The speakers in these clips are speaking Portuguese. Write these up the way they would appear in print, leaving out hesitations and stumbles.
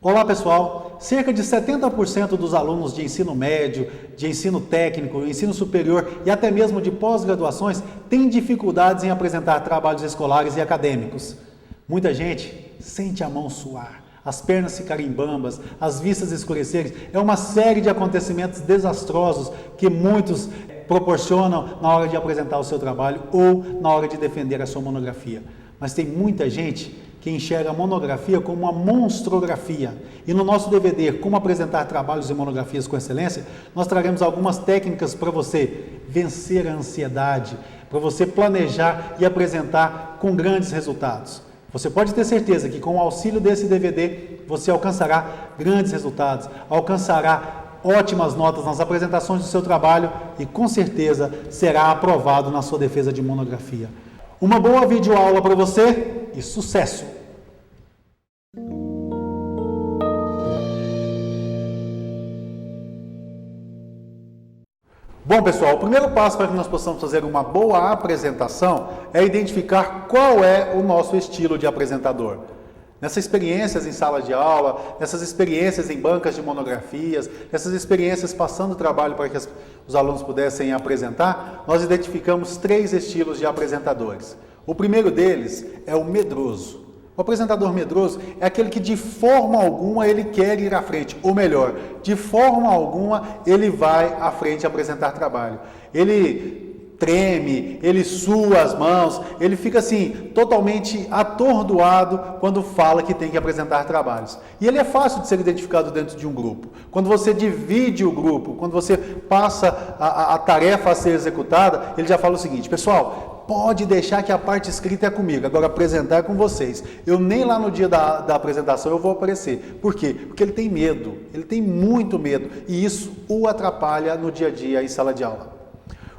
Olá pessoal, cerca de 70% dos alunos de ensino médio, de ensino técnico, ensino superior e até mesmo de pós-graduações têm dificuldades em apresentar trabalhos escolares e acadêmicos. Muita gente sente a mão suar, as pernas ficarem bambas, as vistas escurecerem. É uma série de acontecimentos desastrosos que muitos proporcionam na hora de apresentar o seu trabalho ou na hora de defender a sua monografia. Mas tem muita gente que enxerga a monografia como uma monstrografia. E no nosso DVD, Como Apresentar Trabalhos e Monografias com Excelência, nós traremos algumas técnicas para você vencer a ansiedade, para você planejar e apresentar com grandes resultados. Você pode ter certeza que com o auxílio desse DVD, você alcançará grandes resultados, alcançará ótimas notas nas apresentações do seu trabalho e com certeza será aprovado na sua defesa de monografia. Uma boa videoaula para você e sucesso! Bom pessoal, o primeiro passo para que nós possamos fazer uma boa apresentação é identificar qual é o nosso estilo de apresentador. Nessas experiências em sala de aula, nessas experiências em bancas de monografias, nessas experiências passando trabalho para que os alunos pudessem apresentar, nós identificamos 3 estilos de apresentadores. O primeiro deles é o medroso. O apresentador medroso é aquele que de forma alguma ele quer ir à frente, ou melhor, de forma alguma ele vai à frente apresentar trabalho. Ele treme, ele sua as mãos, ele fica assim, totalmente atordoado quando fala que tem que apresentar trabalhos. E ele é fácil de ser identificado dentro de um grupo. Quando você divide o grupo, quando você passa a tarefa a ser executada, ele já fala o seguinte: pessoal, pode deixar que a parte escrita é comigo, agora apresentar é com vocês. Eu nem lá no dia da apresentação eu vou aparecer. Por quê? Porque ele tem medo, ele tem muito medo e isso o atrapalha no dia a dia em sala de aula.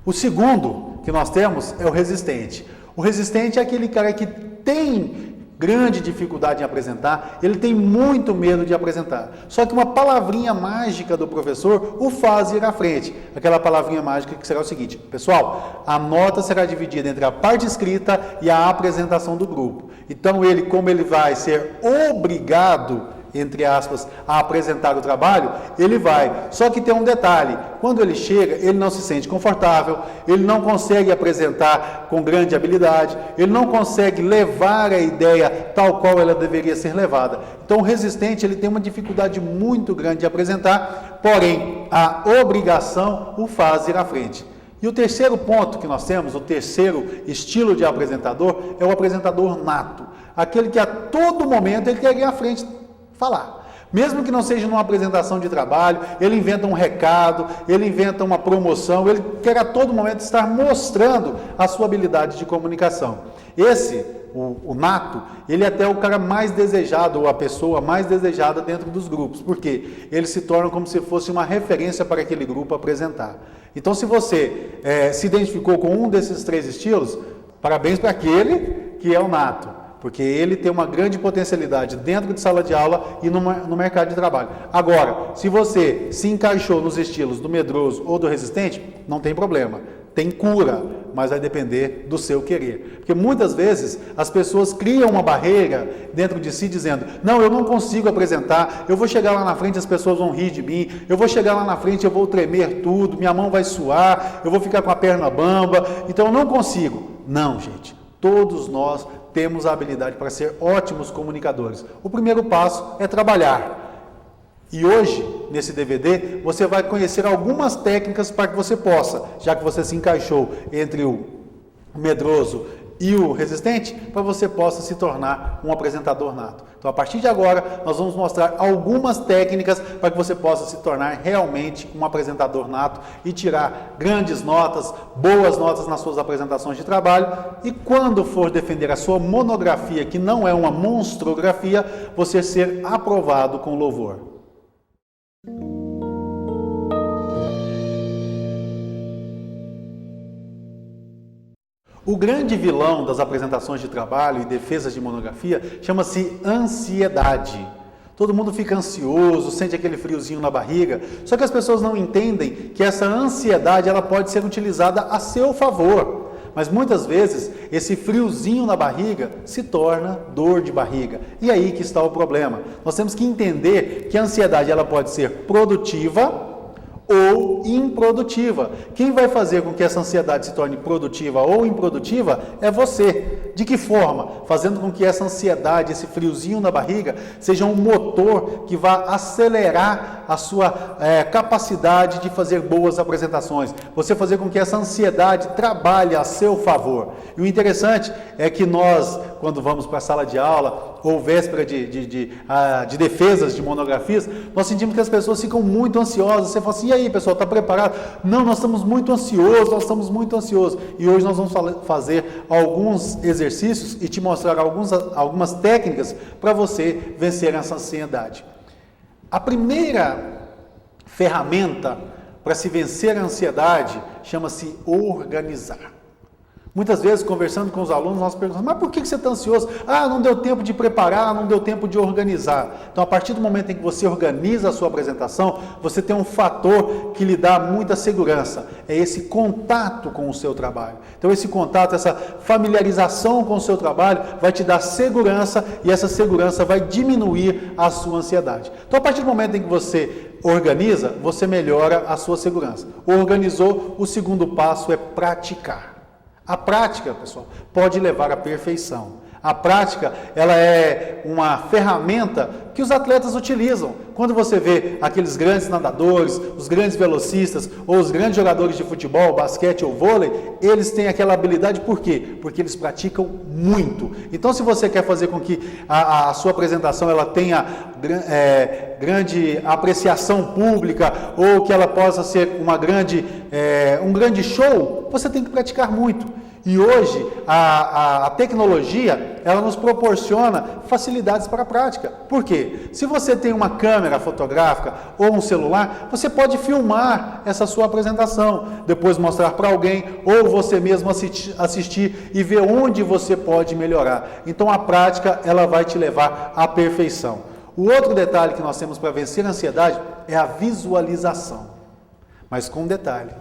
O segundo que nós temos é o resistente. O resistente é aquele cara que tem grande dificuldade em apresentar, ele tem muito medo de apresentar. Só que uma palavrinha mágica do professor o faz ir à frente. Aquela palavrinha mágica que será o seguinte: pessoal, a nota será dividida entre a parte escrita e a apresentação do grupo. Então ele, como ele vai ser obrigado, entre aspas, a apresentar o trabalho, ele vai. Só que tem um detalhe: quando ele chega, ele não se sente confortável, ele não consegue apresentar com grande habilidade, ele não consegue levar a ideia tal qual ela deveria ser levada. Então o resistente, ele tem uma dificuldade muito grande de apresentar, porém a obrigação o faz ir à frente. E o terceiro ponto que nós temos, o terceiro estilo de apresentador, é o apresentador nato. Aquele que a todo momento ele quer ir à frente falar. Mesmo que não seja numa apresentação de trabalho, ele inventa um recado, ele inventa uma promoção, ele quer a todo momento estar mostrando a sua habilidade de comunicação. Esse, o nato, ele é até o cara mais desejado, ou a pessoa mais desejada dentro dos grupos, porque ele se torna como se fosse uma referência para aquele grupo apresentar. Então, se você se identificou com um desses 3 estilos, parabéns para aquele que é o nato, porque ele tem uma grande potencialidade dentro de sala de aula e no mercado de trabalho. Agora, se você se encaixou nos estilos do medroso ou do resistente, não tem problema, tem cura, mas vai depender do seu querer. Porque muitas vezes as pessoas criam uma barreira dentro de si dizendo: não, eu não consigo apresentar, eu vou chegar lá na frente, as pessoas vão rir de mim, eu vou chegar lá na frente, eu vou tremer tudo, minha mão vai suar, eu vou ficar com a perna bamba, então eu não consigo. Não, gente, todos nós temos a habilidade para ser ótimos comunicadores. O primeiro passo é trabalhar. E hoje, nesse DVD, você vai conhecer algumas técnicas para que você possa, já que você se encaixou entre o medroso e o resistente, para você possa se tornar um apresentador nato. Então, a partir de agora, nós vamos mostrar algumas técnicas para que você possa se tornar realmente um apresentador nato e tirar grandes notas, boas notas nas suas apresentações de trabalho. E quando for defender a sua monografia, que não é uma monstrografia, você ser aprovado com louvor. O grande vilão das apresentações de trabalho e defesas de monografia chama-se ansiedade. Todo mundo fica ansioso, sente aquele friozinho na barriga, só que as pessoas não entendem que essa ansiedade ela pode ser utilizada a seu favor. mas muitas vezes esse friozinho na barriga se torna dor de barriga. E aí que está o problema. Nós temos que entender que a ansiedade ela pode ser produtiva ou improdutiva. Quem vai fazer com que essa ansiedade se torne produtiva ou improdutiva é você. De que forma? Fazendo com que essa ansiedade, esse friozinho na barriga, seja um motor que vá acelerar a sua capacidade de fazer boas apresentações. Você fazer com que essa ansiedade trabalhe a seu favor. E o interessante é que nós, quando vamos para a sala de aula, ou véspera de defesas de monografias, nós sentimos que as pessoas ficam muito ansiosas. Você fala assim, e aí pessoal, está preparado? Não, nós estamos muito ansiosos, E hoje nós vamos fazer alguns exercícios e te mostrar algumas técnicas para você vencer essa ansiedade. A primeira ferramenta para se vencer a ansiedade chama-se organizar. Muitas vezes, conversando com os alunos, nós perguntamos, mas por que você está ansioso? Ah, não deu tempo de preparar, não deu tempo de organizar. Então, a partir do momento em que você organiza a sua apresentação, você tem um fator que lhe dá muita segurança. É esse contato com o seu trabalho. Então, esse contato, essa familiarização com o seu trabalho vai te dar segurança e essa segurança vai diminuir a sua ansiedade. Então, a partir do momento em que você organiza, você melhora a sua segurança. Organizou, o segundo passo é praticar. A prática, pessoal, pode levar à perfeição. A prática, ela é uma ferramenta que os atletas utilizam. Quando você vê aqueles grandes nadadores, os grandes velocistas, ou os grandes jogadores de futebol, basquete ou vôlei, eles têm aquela habilidade, por quê? Porque eles praticam muito. Então, se você quer fazer com que a sua apresentação ela tenha grande apreciação pública, ou que ela possa ser um grande show, você tem que praticar muito. E hoje, a tecnologia, ela nos proporciona facilidades para a prática. Por quê? Se você tem uma câmera fotográfica ou um celular, você pode filmar essa sua apresentação, depois mostrar para alguém, ou você mesmo assistir e ver onde você pode melhorar. Então, a prática, ela vai te levar à perfeição. O outro detalhe que nós temos para vencer a ansiedade é a visualização. Mas com um detalhe,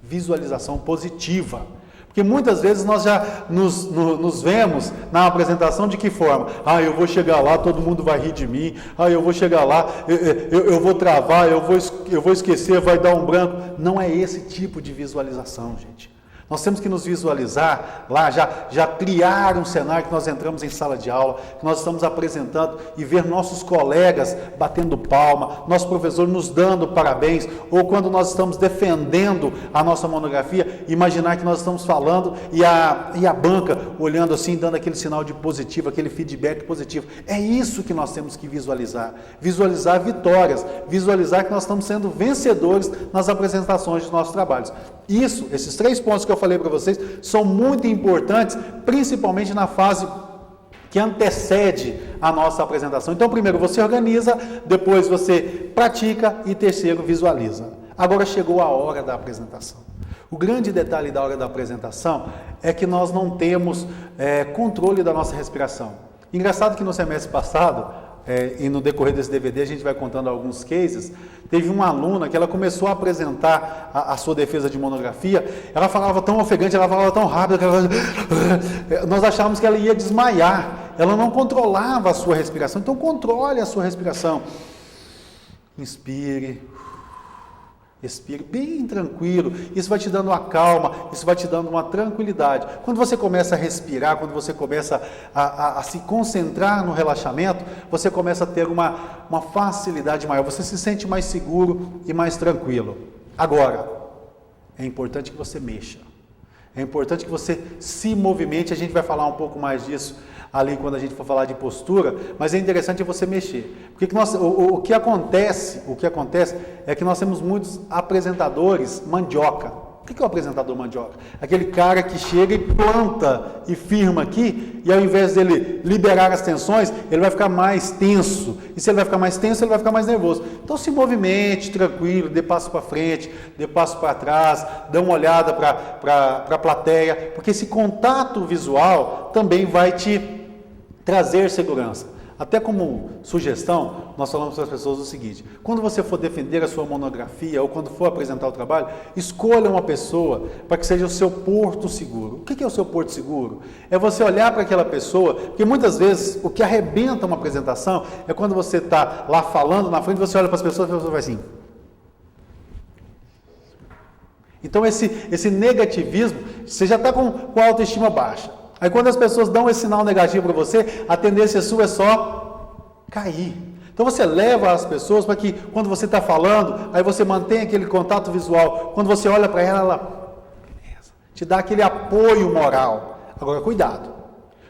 visualização positiva. Porque muitas vezes nós já nos vemos na apresentação de que forma? Ah, eu vou chegar lá, todo mundo vai rir de mim. Ah, eu vou chegar lá, eu vou travar, eu vou esquecer, vai dar um branco. Não é esse tipo de visualização, gente. Nós temos que nos visualizar lá, já criar um cenário que nós entramos em sala de aula, que nós estamos apresentando e ver nossos colegas batendo palma, nosso professor nos dando parabéns, ou quando nós estamos defendendo a nossa monografia, imaginar que nós estamos falando e a banca olhando assim, dando aquele sinal de positivo, aquele feedback positivo. É isso que nós temos que visualizar. Visualizar vitórias, visualizar que nós estamos sendo vencedores nas apresentações dos nossos trabalhos. Esses 3 pontos que eu falei para vocês, são muito importantes, principalmente na fase que antecede a nossa apresentação. Então, primeiro você organiza, depois você pratica e terceiro visualiza. Agora chegou a hora da apresentação. O grande detalhe da hora da apresentação é que nós não temos controle da nossa respiração. Engraçado que no semestre passado, e no decorrer desse DVD a gente vai contando alguns cases, teve uma aluna que ela começou a apresentar a sua defesa de monografia, ela falava tão ofegante, ela falava tão rápido, nós achávamos que ela ia desmaiar, ela não controlava a sua respiração. Então controle a sua respiração, inspire, expire bem tranquilo, isso vai te dando uma calma, isso vai te dando uma tranquilidade. Quando você começa a respirar, quando você começa a se concentrar no relaxamento, você começa a ter uma facilidade maior, você se sente mais seguro e mais tranquilo. Agora, é importante que você mexa, é importante que você se movimente, a gente vai falar um pouco mais disso ali quando a gente for falar de postura, mas é interessante você mexer, porque o que acontece é que nós temos muitos apresentadores mandioca. O que é o apresentador mandioca? Aquele cara que chega e planta e firma aqui, e ao invés dele liberar as tensões, ele vai ficar mais tenso, e se ele vai ficar mais tenso, ele vai ficar mais nervoso. Então se movimente tranquilo, dê passo para frente, dê passo para trás, dê uma olhada para a plateia, porque esse contato visual também vai te trazer segurança. Até como sugestão, nós falamos para as pessoas o seguinte: quando você for defender a sua monografia ou quando for apresentar o trabalho, escolha uma pessoa para que seja o seu porto seguro. O que é o seu porto seguro? É você olhar para aquela pessoa, porque muitas vezes o que arrebenta uma apresentação é quando você está lá falando na frente, você olha para as pessoas e a pessoa vai assim. Então esse negativismo, você já está com a autoestima baixa. Aí quando as pessoas dão esse sinal negativo para você, a tendência sua é só cair. Então você leva as pessoas para que quando você está falando, aí você mantém aquele contato visual. Quando você olha para ela, beleza, te dá aquele apoio moral. Agora cuidado.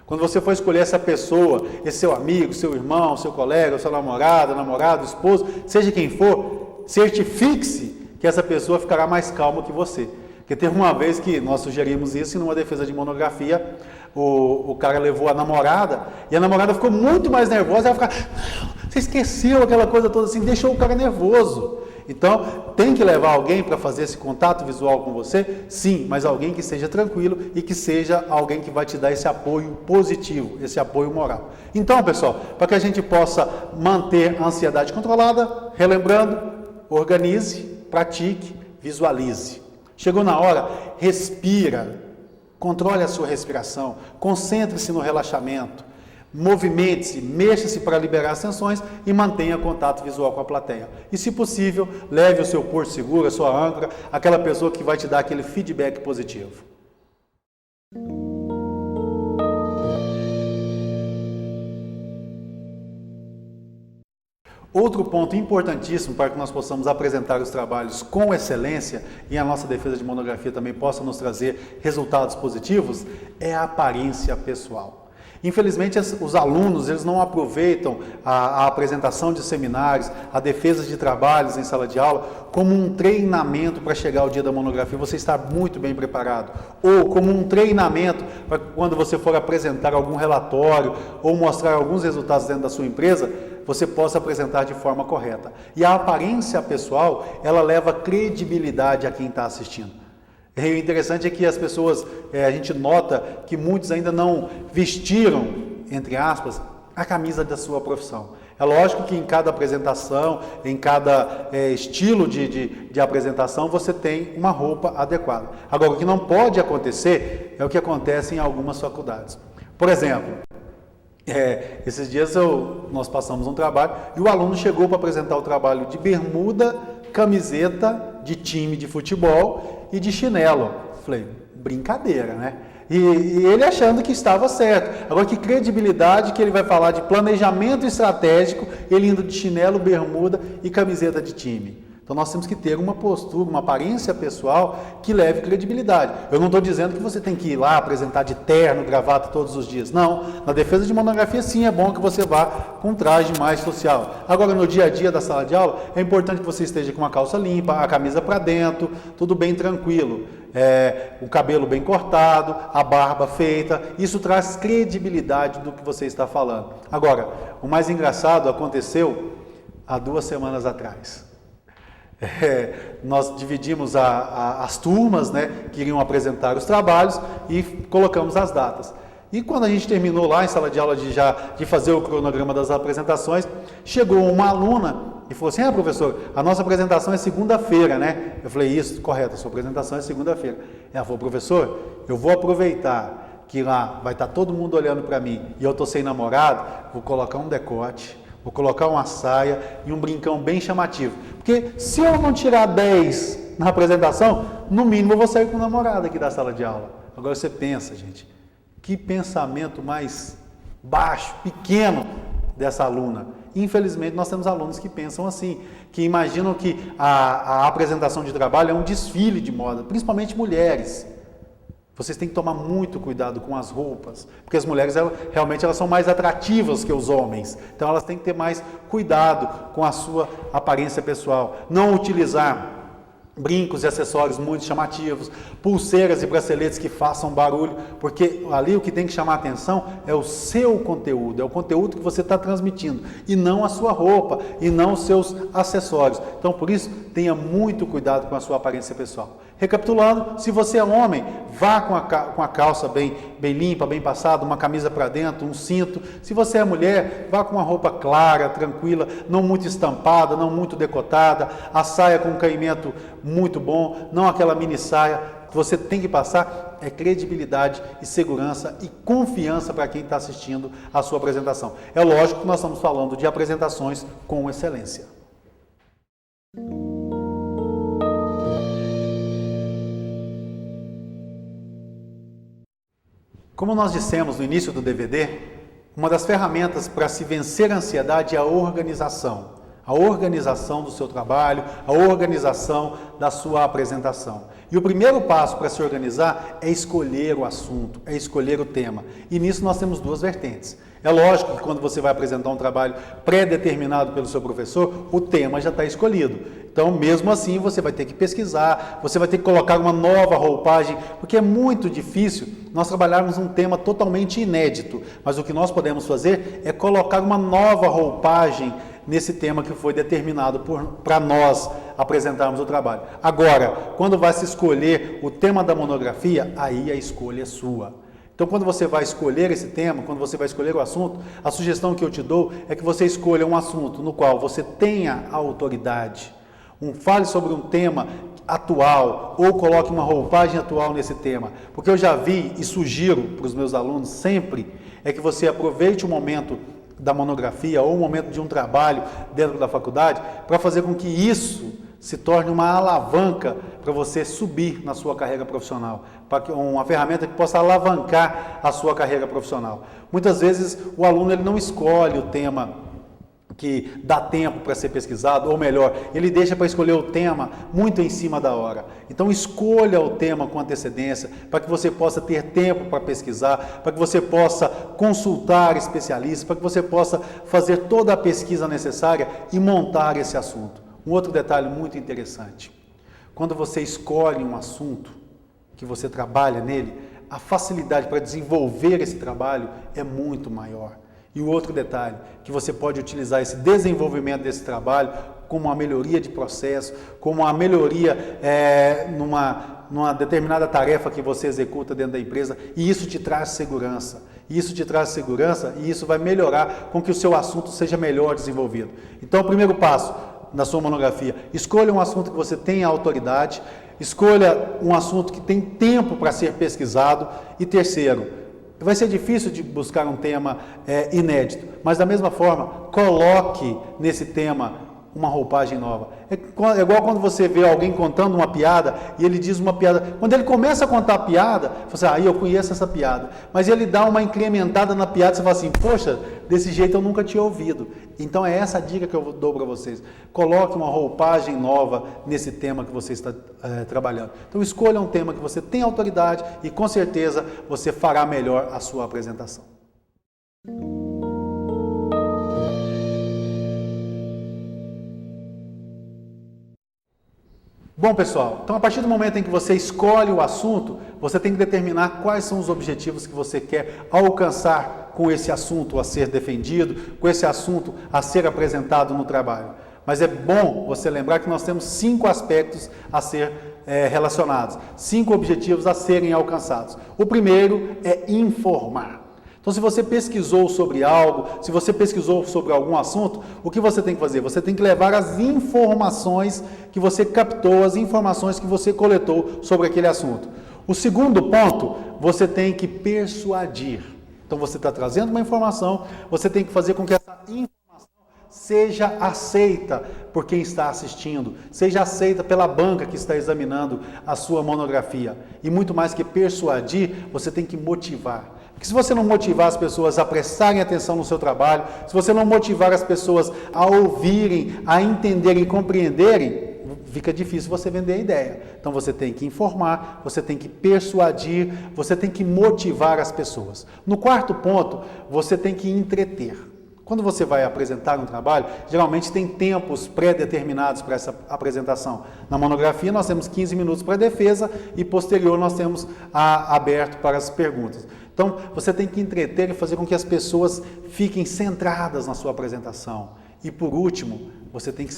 Quando você for escolher essa pessoa, esse seu amigo, seu irmão, seu colega, seu namorado, esposo, seja quem for, certifique-se que essa pessoa ficará mais calma que você. Porque teve uma vez que nós sugerimos isso e numa defesa de monografia, o cara levou a namorada e a namorada ficou muito mais nervosa. Ela ficava, você esqueceu aquela coisa toda assim, deixou o cara nervoso. Então, tem que levar alguém para fazer esse contato visual com você? Sim, mas alguém que seja tranquilo e que seja alguém que vai te dar esse apoio positivo, esse apoio moral. Então, pessoal, para que a gente possa manter a ansiedade controlada, relembrando, organize, pratique, visualize. Chegou na hora, respira, controle a sua respiração, concentre-se no relaxamento, movimente-se, mexa-se para liberar as tensões e mantenha contato visual com a plateia. E se possível, leve o seu porto seguro, a sua âncora, aquela pessoa que vai te dar aquele feedback positivo. Outro ponto importantíssimo para que nós possamos apresentar os trabalhos com excelência e a nossa defesa de monografia também possa nos trazer resultados positivos é a aparência pessoal. Infelizmente, os alunos eles não aproveitam a apresentação de seminários, a defesa de trabalhos em sala de aula como um treinamento para chegar ao dia da monografia, você estar muito bem preparado, ou como um treinamento para quando você for apresentar algum relatório ou mostrar alguns resultados dentro da sua empresa, você possa apresentar de forma correta. E a aparência pessoal, ela leva credibilidade a quem está assistindo. E o interessante é que as pessoas, a gente nota que muitos ainda não vestiram, entre aspas, a camisa da sua profissão. É lógico que em cada apresentação, em cada estilo de apresentação, você tem uma roupa adequada. Agora, o que não pode acontecer é o que acontece em algumas faculdades. Por exemplo, esses dias nós passamos um trabalho e o aluno chegou para apresentar o trabalho de bermuda, camiseta de time de futebol e de chinelo. Falei, brincadeira, né? E ele achando que estava certo. Agora, que credibilidade que ele vai falar de planejamento estratégico, ele indo de chinelo, bermuda e camiseta de time. Então, nós temos que ter uma postura, uma aparência pessoal que leve credibilidade. Eu não estou dizendo que você tem que ir lá apresentar de terno, gravata todos os dias. Não, na defesa de monografia, sim, é bom que você vá com um traje mais social. Agora, no dia a dia da sala de aula, é importante que você esteja com uma calça limpa, a camisa para dentro, tudo bem tranquilo. O cabelo bem cortado, a barba feita, isso traz credibilidade do que você está falando. Agora, o mais engraçado aconteceu há 2 semanas atrás. Nós dividimos as turmas, né, que iriam apresentar os trabalhos e colocamos as datas. E quando a gente terminou lá em sala de aula de fazer o cronograma das apresentações, chegou uma aluna e falou assim, professor, a nossa apresentação é segunda-feira, né? Eu falei, isso, correto, a sua apresentação é segunda-feira. Ela falou, professor, eu vou aproveitar que lá vai estar todo mundo olhando para mim e eu estou sem namorado, vou colocar um decote, vou colocar uma saia e um brincão bem chamativo. Porque se eu não tirar 10 na apresentação, no mínimo eu vou sair com o namorado aqui da sala de aula. Agora você pensa, gente, que pensamento mais baixo, pequeno dessa aluna. Infelizmente, nós temos alunos que pensam assim, que imaginam que a apresentação de trabalho é um desfile de moda, principalmente mulheres. Vocês têm que tomar muito cuidado com as roupas, porque as mulheres realmente elas são mais atrativas que os homens. Então elas têm que ter mais cuidado com a sua aparência pessoal. Não utilizar brincos e acessórios muito chamativos, pulseiras e braceletes que façam barulho, porque ali o que tem que chamar a atenção é o seu conteúdo, é o conteúdo que você está transmitindo, e não a sua roupa, e não os seus acessórios. Então, por isso, tenha muito cuidado com a sua aparência pessoal. Recapitulando, se você é homem, vá com a calça bem limpa, bem passada, uma camisa para dentro, um cinto. Se você é mulher, vá com uma roupa clara, tranquila, não muito estampada, não muito decotada, a saia com um caimento muito bom, não aquela mini saia. Que você tem que passar é credibilidade e segurança e confiança para quem está assistindo a sua apresentação. É lógico que nós estamos falando de apresentações com excelência. Como nós dissemos no início do DVD, uma das ferramentas para se vencer a ansiedade é a organização. A organização do seu trabalho, a organização da sua apresentação. E o primeiro passo para se organizar é escolher o assunto, é escolher o tema. E nisso nós temos duas vertentes. É lógico que quando você vai apresentar um trabalho pré-determinado pelo seu professor, o tema já está escolhido. Então, mesmo assim, você vai ter que pesquisar, você vai ter que colocar uma nova roupagem, porque é muito difícil nós trabalharmos um tema totalmente inédito. Mas o que nós podemos fazer é colocar uma nova roupagem nesse tema que foi determinado para nós apresentarmos o trabalho. Agora, quando vai se escolher o tema da monografia, aí a escolha é sua. Então, quando você vai escolher esse tema, quando você vai escolher o assunto, a sugestão que eu te dou é que você escolha um assunto no qual você tenha autoridade. Fale sobre um tema atual ou coloque uma roupagem atual nesse tema. Porque eu já vi e sugiro para os meus alunos sempre é que você aproveite o momento da monografia ou o momento de um trabalho dentro da faculdade para fazer com que isso se torne uma alavanca para você subir na sua carreira profissional, para uma ferramenta que possa alavancar a sua carreira profissional. Muitas vezes o aluno ele não escolhe o tema que dá tempo para ser pesquisado, ou melhor, ele deixa para escolher o tema muito em cima da hora. Então escolha o tema com antecedência, para que você possa ter tempo para pesquisar, para que você possa consultar especialistas, para que você possa fazer toda a pesquisa necessária e montar esse assunto. Um outro detalhe muito interessante, quando você escolhe um assunto, que você trabalha nele, a facilidade para desenvolver esse trabalho é muito maior. E o outro detalhe, que você pode utilizar esse desenvolvimento desse trabalho como uma melhoria de processo, como uma melhoria numa determinada tarefa que você executa dentro da empresa, e isso te traz segurança. E isso vai melhorar com que o seu assunto seja melhor desenvolvido. Então, o primeiro passo na sua monografia, escolha um assunto que você tenha autoridade, escolha um assunto que tem tempo para ser pesquisado, e terceiro, vai ser difícil de buscar um tema inédito, mas da mesma forma, coloque nesse tema uma roupagem nova. É igual quando você vê alguém contando uma piada e ele diz uma piada. Quando ele começa a contar a piada, você fala assim, eu conheço essa piada. Mas ele dá uma incrementada na piada e você fala assim, poxa, desse jeito eu nunca tinha ouvido. Então é essa a dica que eu dou para vocês. Coloque uma roupagem nova nesse tema que você está trabalhando. Então escolha um tema que você tem autoridade e com certeza você fará melhor a sua apresentação. Bom, pessoal, então a partir do momento em que você escolhe o assunto, você tem que determinar quais são os objetivos que você quer alcançar com esse assunto a ser defendido, com esse assunto a ser apresentado no trabalho. Mas é bom você lembrar que nós temos 5 aspectos a ser relacionados, 5 objetivos a serem alcançados. O primeiro é informar. Então, se você pesquisou sobre algo, se você pesquisou sobre algum assunto, o que você tem que fazer? Você tem que levar as informações que você captou, as informações que você coletou sobre aquele assunto. O segundo ponto, você tem que persuadir. Então, você está trazendo uma informação, você tem que fazer com que essa informação seja aceita por quem está assistindo, seja aceita pela banca que está examinando a sua monografia. E muito mais que persuadir, você tem que motivar. Porque se você não motivar as pessoas a prestarem atenção no seu trabalho, se você não motivar as pessoas a ouvirem, a entenderem, compreenderem, fica difícil você vender a ideia. Então você tem que informar, você tem que persuadir, você tem que motivar as pessoas. No quarto ponto, você tem que entreter. Quando você vai apresentar um trabalho, geralmente tem tempos pré-determinados para essa apresentação. Na monografia nós temos 15 minutos para a defesa e posterior nós temos aberto para as perguntas. Então, você tem que entreter e fazer com que as pessoas fiquem centradas na sua apresentação. E por último, você tem que